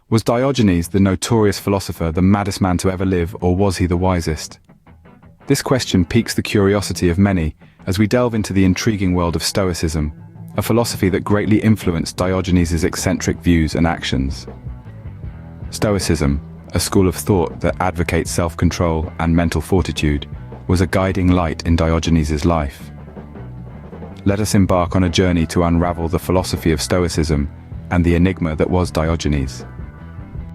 Was Diogenes, the notorious philosopher, the maddest man to ever live, or was he the wisest? This question piques the curiosity of many as we delve into the intriguing world of Stoicism, a philosophy that greatly influenced Diogenes' eccentric views and actions. Stoicism, a school of thought that advocates self-control and mental fortitude, was a guiding light in Diogenes' life. Let us embark on a journey to unravel the philosophy of Stoicism and the enigma that was Diogenes.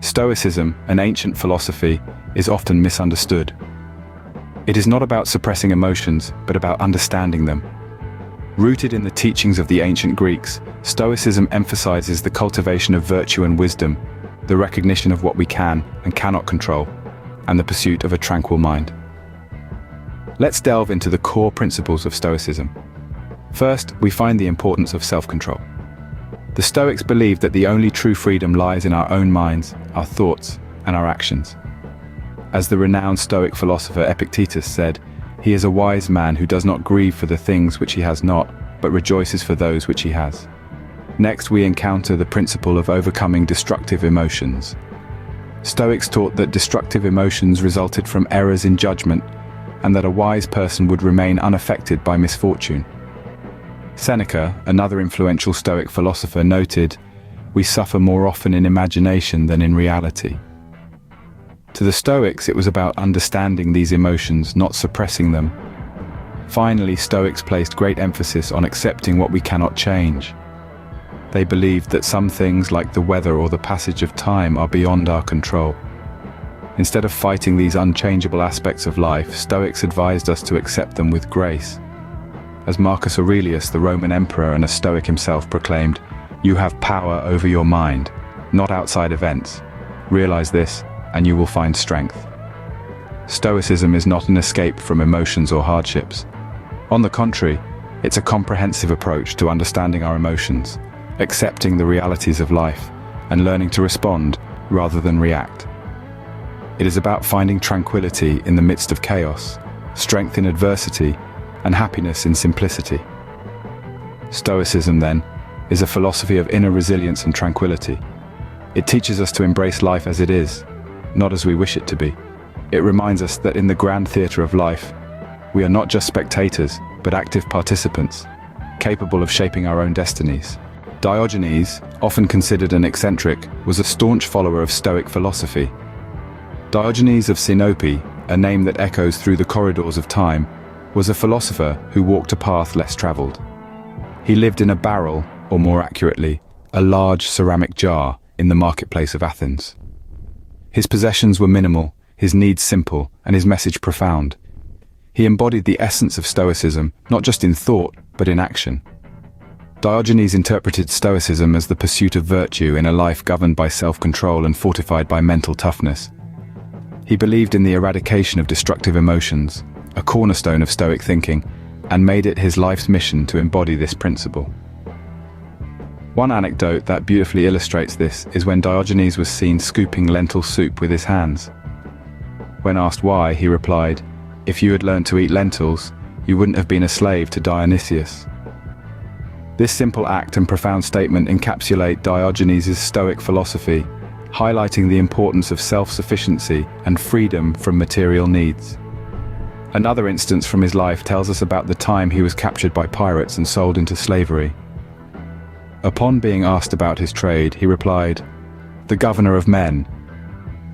Stoicism, an ancient philosophy, is often misunderstood. It is not about suppressing emotions, but about understanding them. Rooted in the teachings of the ancient Greeks, Stoicism emphasizes the cultivation of virtue and wisdom, the recognition of what we can and cannot control, and the pursuit of a tranquil mind. Let's delve into the core principles of Stoicism. First, we find the importance of self-control. The Stoics believed that the only true freedom lies in our own minds, our thoughts, and our actions. As the renowned Stoic philosopher Epictetus said, "He is a wise man who does not grieve for the things which he has not, but rejoices for those which he has." Next, we encounter the principle of overcoming destructive emotions. Stoics taught that destructive emotions resulted from errors in judgment, and that a wise person would remain unaffected by misfortune. Seneca, another influential Stoic philosopher, noted, "We suffer more often in imagination than in reality." To the Stoics, it was about understanding these emotions, not suppressing them. Finally, Stoics placed great emphasis on accepting what we cannot change. They believed that some things, like the weather or the passage of time, are beyond our control. Instead of fighting these unchangeable aspects of life, Stoics advised us to accept them with grace. As Marcus Aurelius, the Roman emperor and a Stoic himself, proclaimed, "You have power over your mind, not outside events. Realize this, and you will find strength." Stoicism is not an escape from emotions or hardships. On the contrary, it's a comprehensive approach to understanding our emotions, accepting the realities of life, and learning to respond rather than react. It is about finding tranquility in the midst of chaos, strength in adversity, and happiness in simplicity. Stoicism, then, is a philosophy of inner resilience and tranquility. It teaches us to embrace life as it is, not as we wish it to be. It reminds us that in the grand theater of life, we are not just spectators, but active participants, capable of shaping our own destinies. Diogenes, often considered an eccentric, was a staunch follower of Stoic philosophy. Diogenes of Sinope, a name that echoes through the corridors of time, was a philosopher who walked a path less traveled. He lived in a barrel, or more accurately, a large ceramic jar in the marketplace of Athens. His possessions were minimal, his needs simple, and his message profound. He embodied the essence of Stoicism, not just in thought, but in action. Diogenes interpreted Stoicism as the pursuit of virtue in a life governed by self-control and fortified by mental toughness. He believed in the eradication of destructive emotions, a cornerstone of Stoic thinking, and made it his life's mission to embody this principle. One anecdote that beautifully illustrates this is when Diogenes was seen scooping lentil soup with his hands. When asked why, he replied, "If you had learned to eat lentils, you wouldn't have been a slave to Dionysius." This simple act and profound statement encapsulate Diogenes' Stoic philosophy, highlighting the importance of self-sufficiency and freedom from material needs. Another instance from his life tells us about the time he was captured by pirates and sold into slavery. Upon being asked about his trade, he replied, "The governor of men,"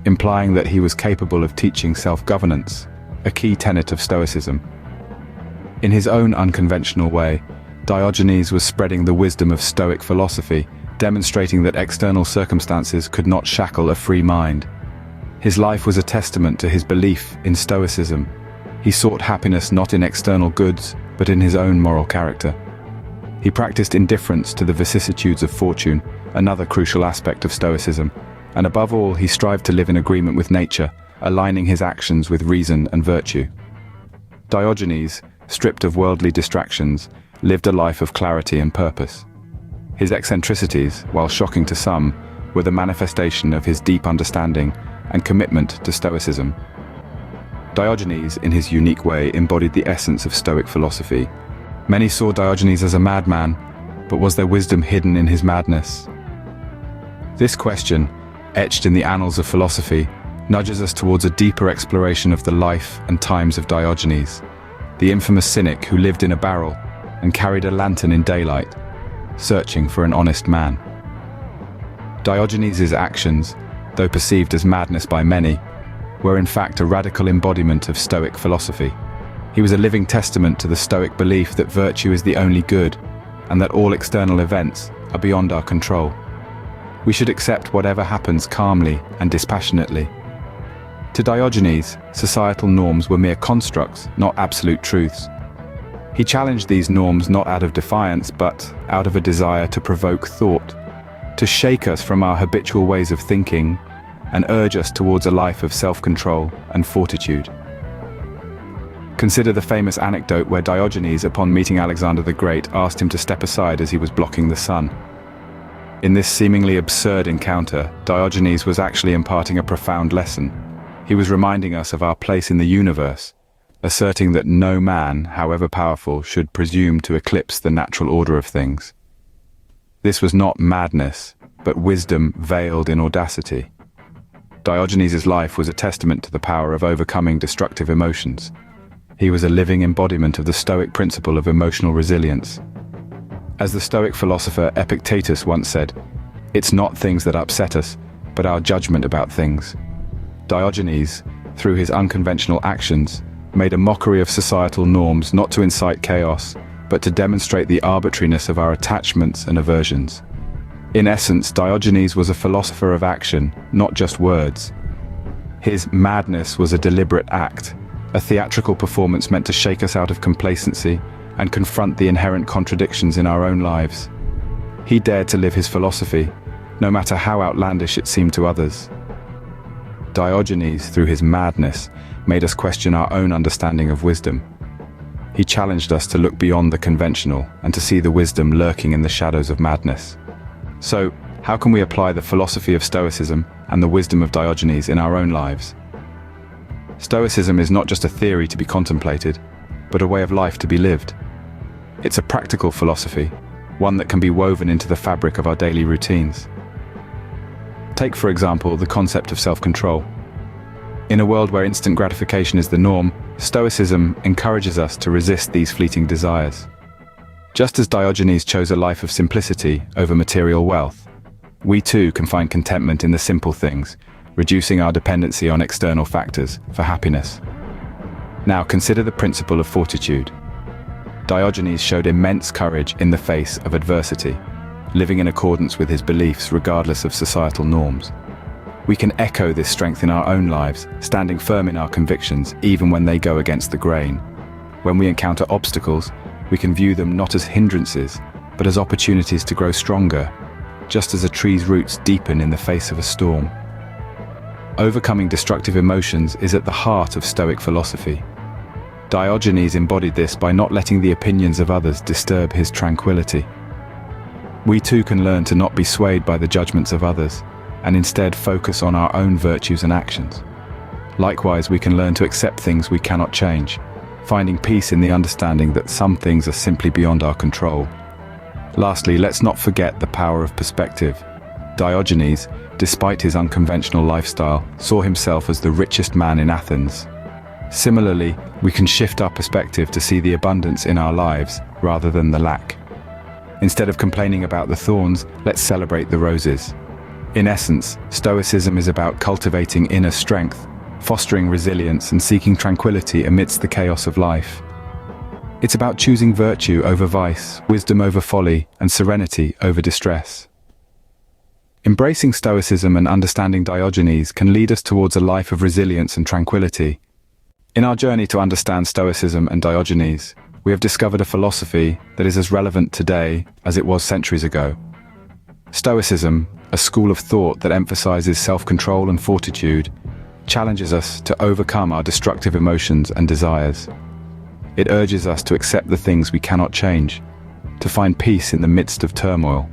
implying that he was capable of teaching self-governance, a key tenet of Stoicism. In his own unconventional way, Diogenes was spreading the wisdom of Stoic philosophy, demonstrating that external circumstances could not shackle a free mind. His life was a testament to his belief in Stoicism. He sought happiness not in external goods, but in his own moral character. He practiced indifference to the vicissitudes of fortune, another crucial aspect of Stoicism, and above all, he strived to live in agreement with nature, aligning his actions with reason and virtue. Diogenes, stripped of worldly distractions, lived a life of clarity and purpose. His eccentricities, while shocking to some, were the manifestation of his deep understanding and commitment to Stoicism. Diogenes, in his unique way, embodied the essence of Stoic philosophy. Many saw Diogenes as a madman, but was there wisdom hidden in his madness? This question, etched in the annals of philosophy, nudges us towards a deeper exploration of the life and times of Diogenes, the infamous Cynic who lived in a barrel and carried a lantern in daylight, searching for an honest man. Diogenes' actions, though perceived as madness by many, were in fact a radical embodiment of Stoic philosophy. He was a living testament to the Stoic belief that virtue is the only good, and that all external events are beyond our control. We should accept whatever happens calmly and dispassionately. To Diogenes, societal norms were mere constructs, not absolute truths. He challenged these norms not out of defiance, but out of a desire to provoke thought, to shake us from our habitual ways of thinking, and urge us towards a life of self-control and fortitude. Consider the famous anecdote where Diogenes, upon meeting Alexander the Great, asked him to step aside as he was blocking the sun. In this seemingly absurd encounter, Diogenes was actually imparting a profound lesson. He was reminding us of our place in the universe, asserting that no man, however powerful, should presume to eclipse the natural order of things. This was not madness, but wisdom veiled in audacity. Diogenes' life was a testament to the power of overcoming destructive emotions. He was a living embodiment of the Stoic principle of emotional resilience. As the Stoic philosopher Epictetus once said, "It's not things that upset us, but our judgment about things." Diogenes, through his unconventional actions, made a mockery of societal norms not to incite chaos, but to demonstrate the arbitrariness of our attachments and aversions. In essence, Diogenes was a philosopher of action, not just words. His madness was a deliberate act, a theatrical performance meant to shake us out of complacency and confront the inherent contradictions in our own lives. He dared to live his philosophy, no matter how outlandish it seemed to others. Diogenes, through his madness, made us question our own understanding of wisdom. He challenged us to look beyond the conventional and to see the wisdom lurking in the shadows of madness. So, how can we apply the philosophy of Stoicism and the wisdom of Diogenes in our own lives? Stoicism is not just a theory to be contemplated, but a way of life to be lived. It's a practical philosophy, one that can be woven into the fabric of our daily routines. Take, for example, the concept of self-control. In a world where instant gratification is the norm, Stoicism encourages us to resist these fleeting desires. Just as Diogenes chose a life of simplicity over material wealth, we too can find contentment in the simple things, reducing our dependency on external factors for happiness. Now consider the principle of fortitude. Diogenes showed immense courage in the face of adversity, living in accordance with his beliefs regardless of societal norms. We can echo this strength in our own lives, standing firm in our convictions even when they go against the grain. When we encounter obstacles, we can view them not as hindrances, but as opportunities to grow stronger, just as a tree's roots deepen in the face of a storm. Overcoming destructive emotions is at the heart of Stoic philosophy. Diogenes embodied this by not letting the opinions of others disturb his tranquility. We too can learn to not be swayed by the judgments of others, and instead focus on our own virtues and actions. Likewise, we can learn to accept things we cannot change, finding peace in the understanding that some things are simply beyond our control. Lastly, let's not forget the power of perspective. Diogenes, despite his unconventional lifestyle, saw himself as the richest man in Athens. Similarly, we can shift our perspective to see the abundance in our lives rather than the lack. Instead of complaining about the thorns, let's celebrate the roses. In essence, Stoicism is about cultivating inner strength, fostering resilience, and seeking tranquility amidst the chaos of life. It's about choosing virtue over vice, wisdom over folly, and serenity over distress. Embracing Stoicism and understanding Diogenes can lead us towards a life of resilience and tranquility. In our journey to understand Stoicism and Diogenes, we have discovered a philosophy that is as relevant today as it was centuries ago. Stoicism, a school of thought that emphasizes self-control and fortitude, challenges us to overcome our destructive emotions and desires. It urges us to accept the things we cannot change, to find peace in the midst of turmoil.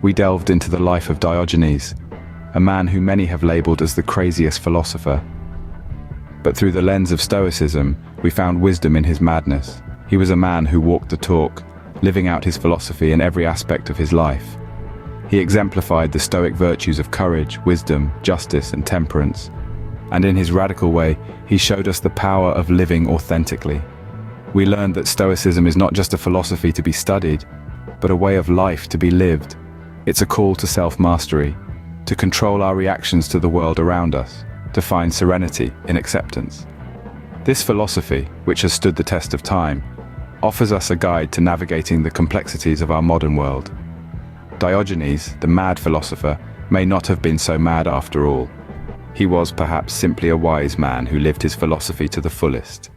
We delved into the life of Diogenes, a man who many have labeled as the craziest philosopher. But through the lens of Stoicism, we found wisdom in his madness. He was a man who walked the talk, living out his philosophy in every aspect of his life. He exemplified the Stoic virtues of courage, wisdom, justice, and temperance. And in his radical way, he showed us the power of living authentically. We learned that Stoicism is not just a philosophy to be studied, but a way of life to be lived. It's a call to self-mastery, to control our reactions to the world around us, to find serenity in acceptance. This philosophy, which has stood the test of time, offers us a guide to navigating the complexities of our modern world. Diogenes, the mad philosopher, may not have been so mad after all. He was perhaps simply a wise man who lived his philosophy to the fullest.